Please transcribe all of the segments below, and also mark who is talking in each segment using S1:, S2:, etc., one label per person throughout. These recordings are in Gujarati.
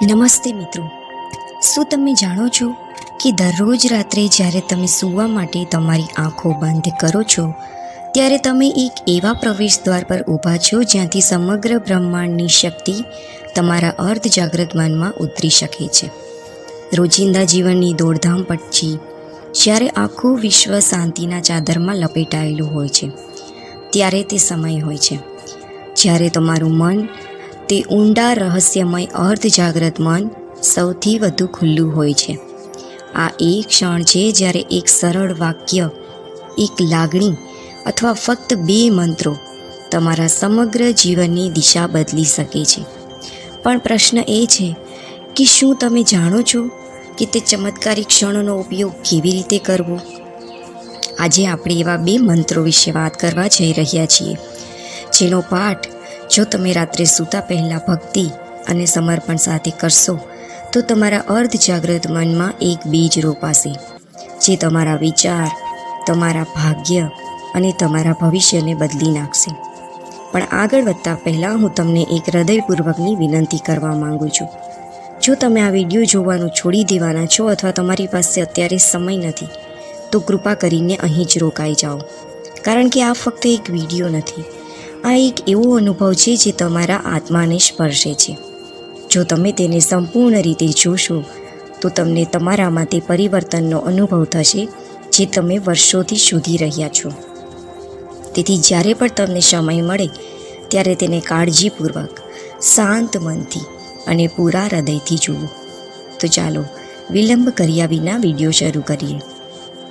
S1: નમસ્તે મિત્રો, શું તમે જાણો છો કે દરરોજ રાત્રે જ્યારે તમે સૂવા માટે તમારી આંખો બંધ કરો છો ત્યારે તમે એક એવા પ્રવેશ દ્વાર પર ઊભા છો જ્યાંથી સમગ્ર બ્રહ્માંડની શક્તિ તમારા અર્ધ જાગ્રત મનમાં ઉતરી શકે છે. રોજિંદા જીવનની દોડધામ પછી જ્યારે આખું વિશ્વ શાંતિના ચાદરમાં લપેટાયેલું હોય છે ત્યારે તે સમય હોય છે જ્યારે તમારું મન, તે ઊંડા રહસ્યમય અર્ધ જાગ્રત મન સૌથી વધુ ખુલ્લું હોય છે. આ એ ક્ષણ છે જ્યારે એક સરળ વાક્ય, એક લાગણી અથવા ફક્ત 2 મંત્રો તમારા સમગ્ર જીવનની દિશા બદલી શકે છે. પણ પ્રશ્ન એ છે કે શું તમે જાણો છો કે તે ચમત્કારી ક્ષણોનો ઉપયોગ કેવી રીતે કરવો? આજે આપણે એવા 2 મંત્રો વિશે વાત કરવા જઈ રહ્યા છીએ જેનો પાઠ જો તમે રાત્રે સૂતા પહેલાં ભક્તિ અને સમર્પણ સાથે કરશો તો તમારા અર્ધ જાગ્રત મનમાં એક બીજ રોપાશે જે તમારા વિચાર, તમારા ભાગ્ય અને તમારા ભવિષ્યને બદલી નાખશે. પણ આગળ વધતા પહેલાં હું તમને એક હૃદયપૂર્વકની વિનંતી કરવા માંગુ છું. જો તમે આ વિડીયો જોવાનું છોડી દેવાના છો અથવા તમારી પાસે અત્યારે સમય નથી તો કૃપા કરીને અહીં જ રોકાઈ જાઓ, કારણ કે આ ફક્ત એક વિડીયો નથી, આ એક એવો અનુભવ છે જે તમારા આત્માને સ્પર્શે છે. જો તમે તેને સંપૂર્ણ રીતે જોશો તો તમને તમારામાં તે પરિવર્તનનો અનુભવ થશે જે તમે વર્ષોથી શોધી રહ્યા છો. તેથી જ્યારે પણ તમને સમય મળે ત્યારે તેને કાળજીપૂર્વક, શાંત મનથી અને પૂરા હૃદયથી જુઓ. તો ચાલો વિલંબ કર્યા વિના વિડીયો શરૂ કરીએ.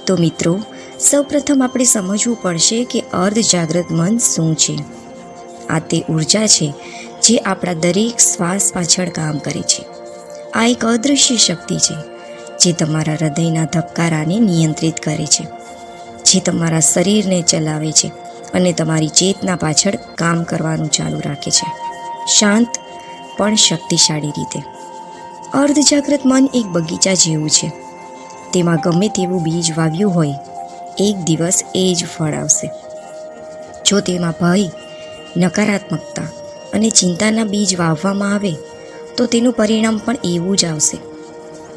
S1: તો મિત્રો, સૌપ્રથમ આપણે સમજવું પડશે કે અર્ધ જાગ્રત મન શું છે. આ તે ઉર્જા છે જે આપણા દરેક શ્વાસ પાછળ કામ કરે છે. આ એક અદૃશ્ય શક્તિ છે જે તમારા હૃદયના ધબકારાને નિયંત્રિત કરે છે, જે તમારા શરીરને ચલાવે છે અને તમારી ચેતના પાછળ કામ કરવાનું ચાલુ રાખે છે, શાંત પણ શક્તિશાળી રીતે. અર્ધ જાગ્રત મન એક બગીચા જેવું છે. તેમાં ગમે તેવું બીજ વાવ્યું હોય, એક દિવસ એ જ ફળ આવશે. જો તેમાં ભય, નકારાત્મકતા અને ચિંતાના બીજ વાવવામાં આવે તો તેનું પરિણામ પણ એવું જ આવશે.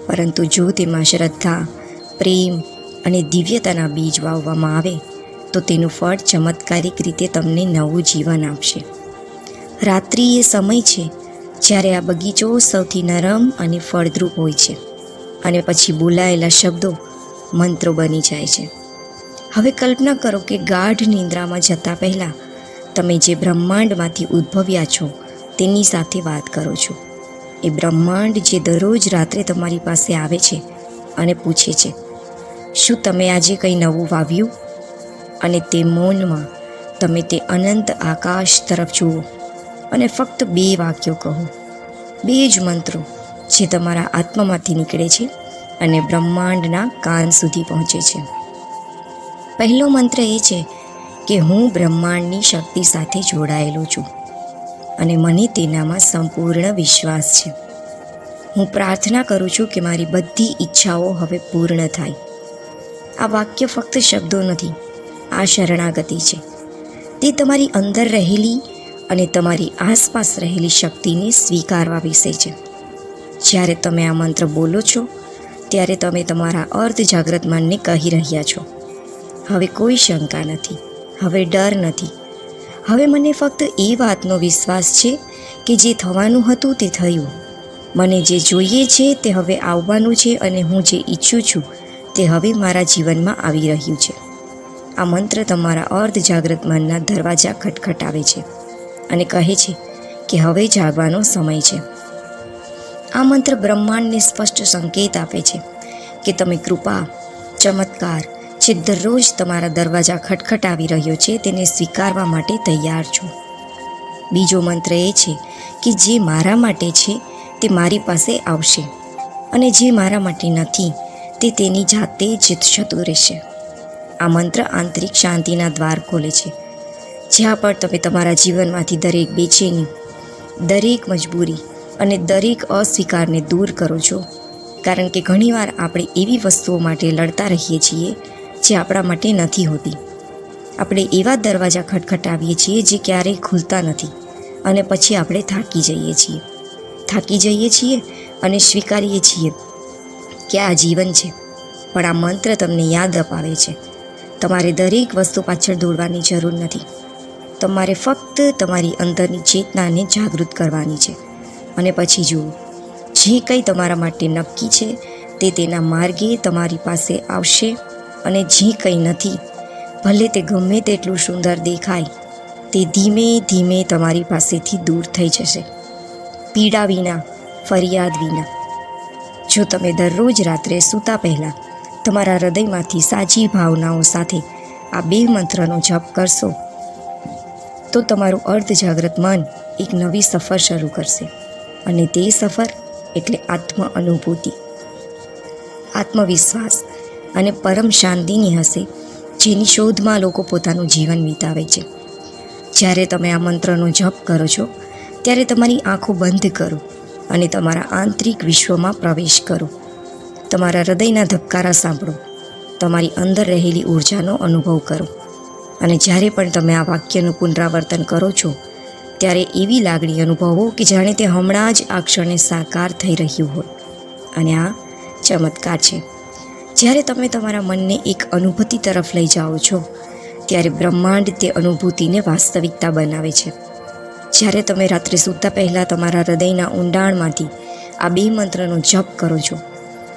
S1: પરંતુ જો તેમાં શ્રદ્ધા, પ્રેમ અને દિવ્યતાના બીજ વાવવામાં આવે તો તેનું ફળ ચમત્કારિક રીતે તમને નવું જીવન આપશે. રાત્રિ એ સમય છે જ્યારે આ બગીચો સૌથી નરમ અને ફળદ્રુપ હોય છે અને પછી બોલાયેલા શબ્દો મંત્રો બની જાય છે. હવે કલ્પના કરો કે ગાઢ નિંદ્રામાં જતા પહેલાં તમે જે બ્રહ્માંડમાંથી ઉદ્ભવ્યા છો તેની સાથે વાત કરો છો. એ બ્રહ્માંડ જે દરરોજ રાત્રે તમારી પાસે આવે છે અને પૂછે છે, શું તમે આજે કંઈ નવું વાવ્યું? અને તે મૌનમાં તમે તે અનંત આકાશ તરફ જુઓ અને ફક્ત 2 વાક્યો કહો, 2 જ મંત્રો જે તમારા આત્મામાંથી નીકળે છે અને બ્રહ્માંડના કાન સુધી પહોંચે છે. પહેલો મંત્ર એ છે કે હું બ્રહ્માંડની શક્તિ સાથે જોડાયેલો છું અને મને તેનામાં સંપૂર્ણ વિશ્વાસ છે. હું પ્રાર્થના કરું છું કે મારી બધી ઈચ્છાઓ હવે પૂર્ણ થાય. આ વાક્ય ફક્ત શબ્દો નથી, આ શરણાગતિ છે. તે તમારી અંદર રહેલી અને તમારી આસપાસ રહેલી શક્તિને સ્વીકારવા વિશે છે. જ્યારે તમે આ મંત્ર બોલો છો ત્યારે તમે તમારા અર્ધ જાગ્રત મનને કહી રહ્યા છો, હવે કોઈ શંકા નથી, હવે ડર નથી, હવે મને ફક્ત એ વાતનો વિશ્વાસ છે કે જે થવાનું હતું તે થયું. મને જે જોઈએ છે તે હવે આવવાનું છે અને હું જે ઈચ્છું છું તે હવે મારા જીવનમાં આવી રહ્યું છે. આ મંત્ર તમારા અર્ધ જાગ્રત મનના દરવાજા ખટખટાવે છે અને કહે છે કે હવે જાગવાનો સમય છે. આ મંત્ર બ્રહ્માંડને સ્પષ્ટ સંકેત આપે છે કે તમે કૃપા, ચમત્કાર જે દરરોજ તમારા દરવાજા ખટખટાવી રહ્યો છે તેને સ્વીકારવા માટે તૈયાર છો. બીજો મંત્ર એ છે કે જે મારા માટે છે તે મારી પાસે આવશે અને જે મારા માટે નથી તે તેની જાતે જ જતું રહેશે. આ મંત્ર આંતરિક શાંતિના દ્વાર ખોલે છે, જ્યાં પણ તમે તમારા જીવનમાંથી દરેક બેચેની, દરેક મજબૂરી અને દરેક અસ્વીકારને દૂર કરો છો. કારણ કે ઘણીવાર આપણે એવી વસ્તુઓ માટે લડતા રહીએ છીએ જે આપણા માટે નથી હોતી. આપણે એવા દરવાજા ખટખટાવીએ છીએ જે ક્યારેય ખુલતા નથી અને પછી આપણે થાકી જઈએ છીએ અને સ્વીકારીએ છીએ કે આ જીવન છે, પણ આ મંત્ર તમને યાદ અપાવે છે તમારે દરેક વસ્તુ પાછળ દોડવાની જરૂર નથી. તમારે ફક્ત તમારી અંદરની ચેતનાને જાગૃત કરવાની છે. અને પછી જુઓ, જે કંઈ તમારા માટે નક્કી છે તે તેના માર્ગે તમારી પાસે આવશે, અને જે કંઈ નથી, ભલે તે ગમે તેટલું સુંદર દેખાય, તે ધીમે ધીમે તમારી પાસેથી દૂર થઈ જશે, પીડા વિના, ફરિયાદ વિના. જો તમે દરરોજ રાત્રે સૂતા પહેલાં તમારા હૃદયમાંથી સાચી ભાવનાઓ સાથે આ 2 મંત્રનો જપ કરશો, તો તમારું અર્ધજાગ્રત મન એક નવી સફર શરૂ કરશે. અને તે સફર એટલે આત્મ અનુભૂતિ, આત્મવિશ્વાસ અને પરમ શાંતિની હશે, જેની શોધમાં લોકો પોતાનું જીવન વિતાવે છે. જ્યારે તમે આ મંત્રનો જપ કરો છો, ત્યારે તમારી આંખો બંધ કરો અને તમારા આંતરિક વિશ્વમાં પ્રવેશ કરો. તમારા હૃદયના ધબકારા સાંભળો, તમારી અંદર રહેલી ઊર્જાનો અનુભવ કરો. અને જ્યારે પણ તમે આ વાક્યનું પુનરાવર્તન કરો છો, ત્યારે એવી લાગણી અનુભવો કે જાણે તે હમણાં જ આ ક્ષણે સાકાર થઈ રહ્યું હોય. અને આ ચમત્કાર છે. જ્યારે તમે તમારા મનને એક અનુભૂતિ તરફ લઈ જાઓ છો, ત્યારે બ્રહ્માંડ તે અનુભૂતિને વાસ્તવિકતા બનાવે છે. જ્યારે તમે રાત્રે સૂતા પહેલાં તમારા હૃદયના ઊંડાણમાંથી આ 2 મંત્રનો જપ કરો છો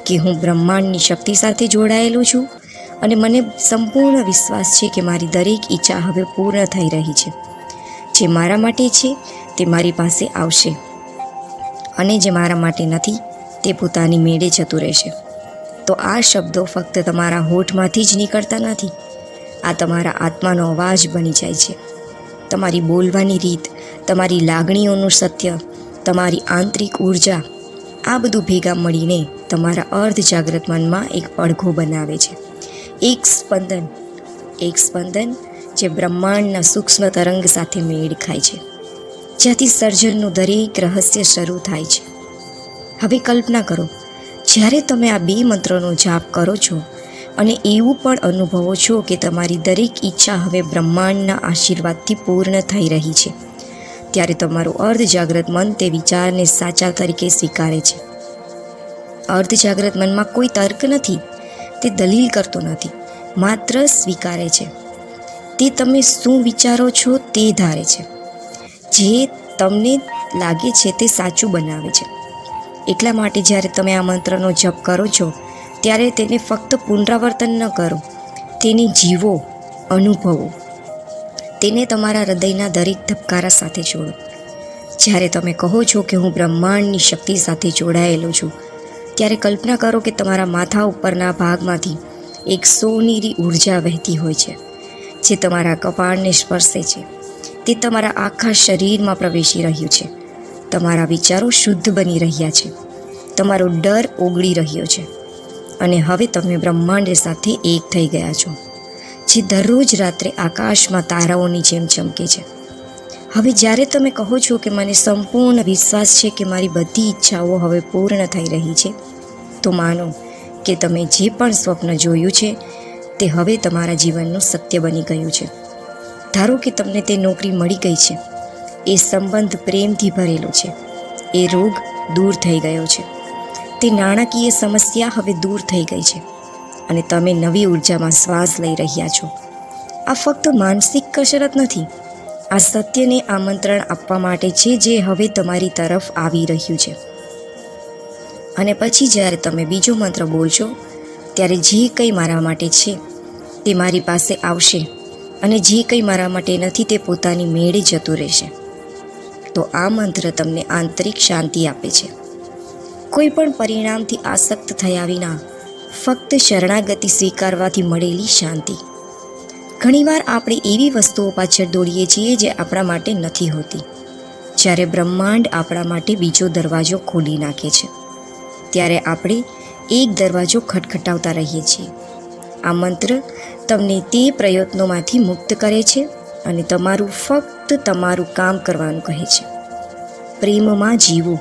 S1: કે હું બ્રહ્માંડની શક્તિ સાથે જોડાયેલો છું અને મને સંપૂર્ણ વિશ્વાસ છે કે મારી દરેક ઈચ્છા હવે પૂર્ણ થઈ રહી છે. જે મારા માટે છે તે મારી પાસે આવશે, અને જે મારા માટે નથી તે પોતાની મેળે જતું રહેશે. તો આ શબ્દો ફક્ત તમારા હોઠમાંથી જ નીકળતા નથી, આ તમારા આત્માનો અવાજ બની જાય છે. તમારી બોલવાની રીત, તમારી લાગણીઓનું સત્ય, તમારી આંતરિક ઊર્જા, આ બધું ભેગા મળીને તમારા અર્ધજાગ્રત મનમાં એક પડઘો બનાવે છે. એક સ્પંદન જે બ્રહ્માંડના સૂક્ષ્મ તરંગ સાથે મેળ ખાય છે, જ્યાંથી સર્જનનું દરેક રહસ્ય શરૂ થાય છે. હવે કલ્પના કરો, જ્યારે તમે આ 2 મંત્રોનો જાપ કરો છો અને એવું પણ અનુભવો છો કે તમારી દરેક ઈચ્છા હવે બ્રહ્માંડના આશીર્વાદથી પૂર્ણ થઈ રહી છે, ત્યારે તમારું અર્ધજાગ્રત મન તે વિચારને સાચા તરીકે સ્વીકારે છે. અર્ધજાગ્રત મનમાં કોઈ તર્ક નથી, તે દલીલ કરતો નથી, માત્ર સ્વીકારે છે. તે તમે શું વિચારો છો તે ધારે છે. જે તમને લાગે છે તે સાચું બનાવે છે. એટલા માટે જ્યારે તમે આ મંત્રનો જપ કરો છો, ત્યારે તેને ફક્ત પુનરાવર્તન ન કરો, તેને જીવો, અનુભવો. તેને તમારા હૃદયના દરેક ધબકારા સાથે જોડો. જ્યારે તમે કહો છો કે હું બ્રહ્માંડની શક્તિ સાથે જોડાયેલો છું, ત્યારે કલ્પના કરો કે તમારા માથા ઉપરના ભાગમાંથી એક સોનેરી ઊર્જા વહેતી હોય છે, જે તમારા કપાળને સ્પર્શે છે. તે તમારા આખા શરીરમાં પ્રવેશી રહ્યું છે. તમારા વિચારો શુદ્ધ બની રહ્યા છે, તમારો ડર ઓગળી રહ્યો છે, અને હવે તમે બ્રહ્માંડ સાથે એક થઈ ગયા છો, જે દરરોજ રાત્રે આકાશમાં તારાઓની જેમ ચમકે છે. હવે જ્યારે તમે કહો છો કે મને સંપૂર્ણ વિશ્વાસ છે કે મારી બધી ઈચ્છાઓ હવે પૂર્ણ થઈ રહી છે, તો માનો કે તમે જે પણ સ્વપ્ન જોયું છે તે હવે તમારા જીવનનું સત્ય બની ગયું છે. ધારો કે તમને તે નોકરી મળી ગઈ છે, એ સંબંધ પ્રેમથી ભરેલો છે, એ રોગ દૂર થઈ ગયો છે, તે નાણાકીય સમસ્યા હવે દૂર થઈ ગઈ છે, અને તમે નવી ઉર્જામાં શ્વાસ લઈ રહ્યા છો. આ ફક્ત માનસિક કસરત નથી, આ સત્યને આમંત્રણ આપવા માટે છે જે હવે તમારી તરફ આવી રહ્યું છે. અને પછી જ્યારે તમે બીજો મંત્ર બોલશો, ત્યારે જે કંઈ મારા માટે છે તે મારી પાસે આવશે, અને જે કંઈ મારા માટે નથી તે પોતાની મેળે જતું રહેશે. તો આ મંત્ર તમને આંતરિક શાંતિ આપે છે, કોઈ પણ પરિણામથી આસક્ત થયા વિના ફક્ત શરણાગતિ સ્વીકારવાથી મળેલી શાંતિ. ઘણીવાર આપણે એવી વસ્તુઓ પાછળ દોડીએ છીએ જે આપણા માટે નથી હોતી. જ્યારે બ્રહ્માંડ આપણા માટે બીજો દરવાજો ખોલી નાખે છે, ત્યારે આપણે એક દરવાજો ખટખટાવતા રહીએ છીએ. આ મંત્ર તમને તે પ્રયત્નોમાંથી મુક્ત કરે છે અને ફક્ત તમારું કામ કરવાનું કહે છે. પ્રેમમાં જીવો,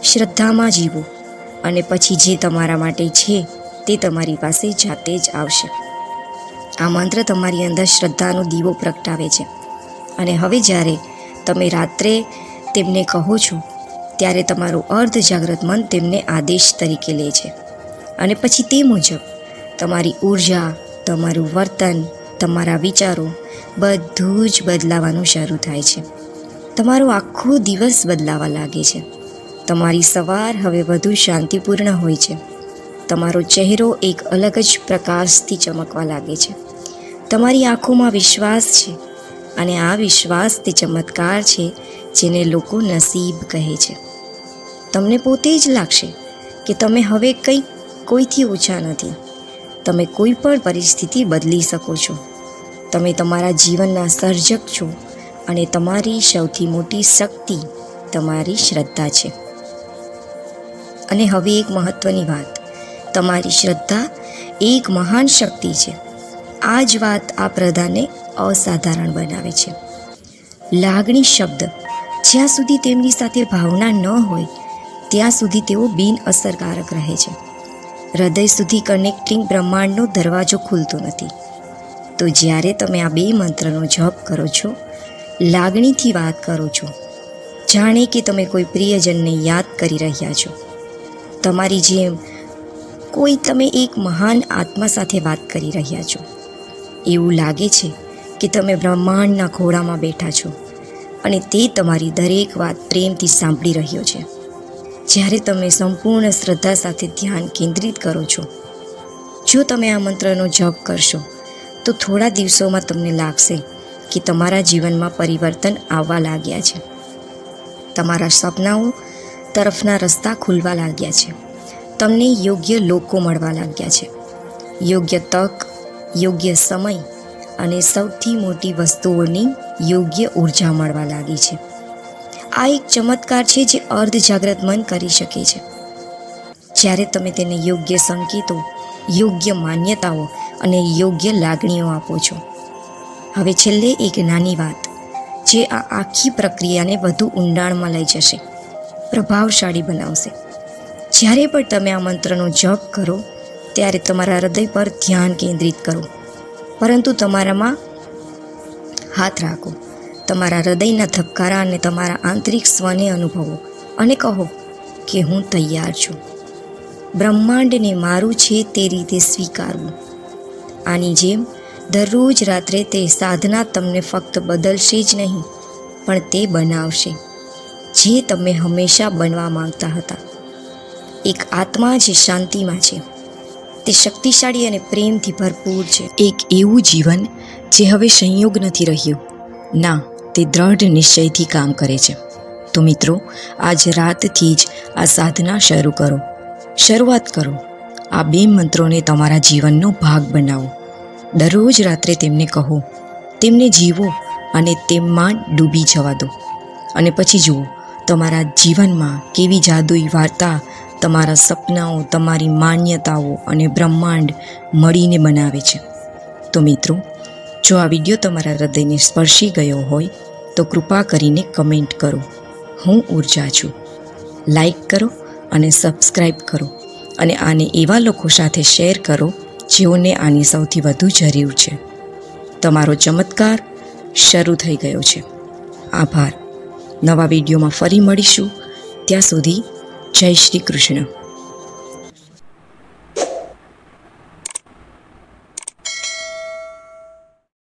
S1: શ્રદ્ધામાં જીવો, અને પછી જે તમારા માટે છે તે તમારી પાસે જાતે જ આવશે. આ મંત્ર તમારી અંદર શ્રદ્ધાનો દીવો પ્રગટાવે છે, અને હવે જ્યારે તમે રાત્રે તેમને કહો છો, ત્યારે તમારું અર્ધ જાગ્રત મન તેમને આદેશ તરીકે લે છે અને પછી તે મુજબ તમારી ઉર્જા, તમારું વર્તન, તમારા વિચારો બધું જ બદલાવાનું શરૂ થાય છે. તમારો આખો દિવસ બદલાવા લાગે છે. તમારી સવાર હવે વધુ શાંતિપૂર્ણ હોય છે. તમારો ચહેરો એક અલગ જ પ્રકાશથી ચમકવા લાગે છે. તમારી આંખોમાં વિશ્વાસ છે અને આ વિશ્વાસ તે ચમત્કાર છે જેને લોકો નસીબ કહે છે. તમને પોતે જ લાગશે કે તમે હવે કોઈથી ઓછા નથી. તમે કોઈ પણ પરિસ્થિતિ બદલી શકો છો. તમે તમારા જીવનના સર્જક છો અને તમારી સૌથી મોટી શક્તિ તમારી શ્રદ્ધા છે. અને હવે એક મહત્ત્વની વાત, તમારી શ્રદ્ધા એક મહાન શક્તિ છે. આ જ વાત આ પ્રદાનને અસાધારણ બનાવે છે. લાગણી શબ્દ જ્યાં સુધી તેમની સાથે ભાવના ન હોય ત્યાં સુધી તેઓ બિન અસરકારક રહે છે. હૃદય સુધી કનેક્ટિંગ બ્રહ્માંડનો દરવાજો ખુલતો નથી. તો જ્યારે તમે આ 2 મંત્રનો જપ કરો છો, લાગણીથી વાત કરો છો, જાણે કે તમે કોઈ પ્રિયજનને યાદ કરી રહ્યા છો, તમારી જેમ કોઈ તમે એક મહાન આત્મા સાથે વાત કરી રહ્યા છો, એવું લાગે છે કે તમે બ્રહ્માંડના ખોળામાં બેઠા છો અને તે તમારી દરેક વાત પ્રેમથી સાંભળી રહ્યો છે. જ્યારે તમે સંપૂર્ણ શ્રદ્ધા સાથે ધ્યાન કેન્દ્રિત કરો છો, જો તમે આ મંત્રનો જપ કરશો તો થોડા દિવસોમાં તમને લાગશે કે તમારા જીવનમાં પરિવર્તન આવવા લાગ્યા છે. તમારા સપનાઓ તરફના રસ્તા ખુલવા લાગ્યા છે. તમને યોગ્ય લોકો મળવા લાગ્યા છે. યોગ્ય તક, યોગ્ય સમય અને સૌથી મોટી વસ્તુઓની યોગ્ય ઉર્જા મળવા લાગી છે. આ એક ચમત્કાર છે જે અર્ધ જાગ્રત મન કરી શકે છે. જ્યારે તમે તેને યોગ્ય સંકેતો, યોગ્ય માન્યતાઓ અને યોગ્ય લાગણીઓ આપો છો. હવે છેલ્લે એક નાની વાત જે આ આખી પ્રક્રિયાને વધુ ઊંડાણમાં લઈ જશે, પ્રભાવશાળી બનાવશે. જ્યારે પણ તમે આ મંત્રનો જપ કરો ત્યારે તમારા હૃદય પર ધ્યાન કેન્દ્રિત કરો, પરંતુ તમારામાં હાથ રાખો. તમારા હૃદયના ધબકારા અને તમારા આંતરિક સ્વને અનુભવો અને કહો કે હું તૈયાર છું. બ્રહ્માંડને મારું છે તે રીતે સ્વીકારવું. આની જેમ દરરોજ રાત્રે તે સાધના તમને ફક્ત બદલશે જ નહીં, પણ તે બનાવશે જે તમે હંમેશા બનવા માંગતા હતા. એક આત્મા જે શાંતિમાં છે, તે શક્તિશાળી અને પ્રેમથી ભરપૂર છે. એક એવું જીવન જે હવે સંયોગ નથી રહ્યું, ના, તે દ્રઢ નિશ્ચયથી કામ કરે છે. તો મિત્રો, આજ રાતથી જ આ સાધના શરૂ કરો. શરૂઆત કરો. આ 2 મંત્રોને તમારા જીવનનો ભાગ બનાવો. દરરોજ રાત્રે તેમને કહો, તેમને જીવો અને તેમાં ડૂબી જવા દો. અને પછી જુઓ તમારા જીવનમાં કેવી જાદુઈ વાર્તા તમારા સપનાઓ, તમારી માન્યતાઓ અને બ્રહ્માંડ મળીને બનાવે છે. તો મિત્રો, જો આ વિડીયો તમારા હૃદયને સ્પર્શી ગયો હોય તો કૃપા કરીને કમેન્ટ કરો, હું ઉર્જા છું. લાઈક કરો અને સબસ્ક્રાઈબ કરો અને આને એવા લોકો સાથે શેર કરો જેઓને આની સૌથી વધુ જરૂર છે. તમારો ચમત્કાર શરૂ થઈ ગયો છે. આભાર. નવા વિડીયોમાં ફરી મળીશું. ત્યાં સુધી જય શ્રી કૃષ્ણ.